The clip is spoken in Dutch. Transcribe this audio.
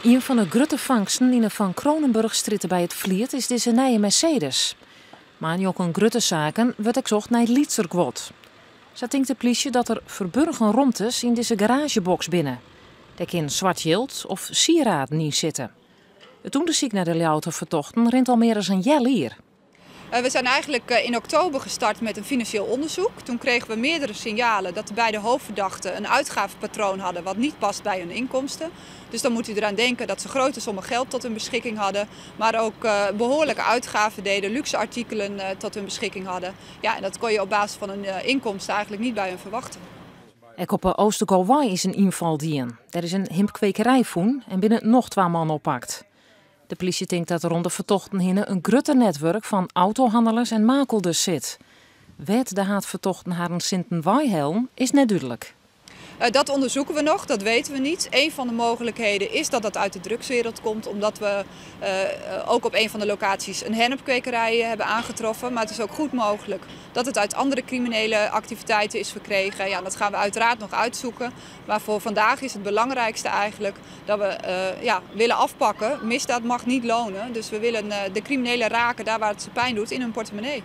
Een van de grote vangsten in de Van Kronenburg-stritten bij het Vliert is deze nieuwe Mercedes. Maar ook een grote zaken wordt ik zocht naar het Lietserkwot. Zo denkt de politie dat er verborgen romtes in deze garagebox binnen. Daar kan zwart jild of sieraden in zitten. Het onderzoek naar de auto vertochten rent al meer dan een jaar hier. We zijn eigenlijk in oktober gestart met een financieel onderzoek. Toen kregen we meerdere signalen dat de beide hoofdverdachten een uitgavenpatroon hadden wat niet past bij hun inkomsten. Dus dan moet u eraan denken dat ze grote sommen geld tot hun beschikking hadden, maar ook behoorlijke uitgaven deden, luxe artikelen tot hun beschikking hadden. Ja, en dat kon je op basis van hun inkomsten eigenlijk niet bij hun verwachten. Ook op Oostergolwei is een inval dien. Er is een himpkwekerij voen en binnen nog 2 man oppakt. De politie denkt dat er rond de vertochten hinnen een grote netwerk van autohandelaars en makelders zit. Wet de haatvertochten haren Sinten-Waaihelm is net duidelijk. Dat onderzoeken we nog, dat weten we niet. Een van de mogelijkheden is dat dat uit de drugswereld komt, omdat we ook op een van de locaties een hennepkwekerij hebben aangetroffen. Maar het is ook goed mogelijk dat het uit andere criminele activiteiten is verkregen. Ja, dat gaan we uiteraard nog uitzoeken. Maar voor vandaag is het belangrijkste eigenlijk dat we willen afpakken. Misdaad mag niet lonen, dus we willen de criminelen raken daar waar het ze pijn doet in hun portemonnee.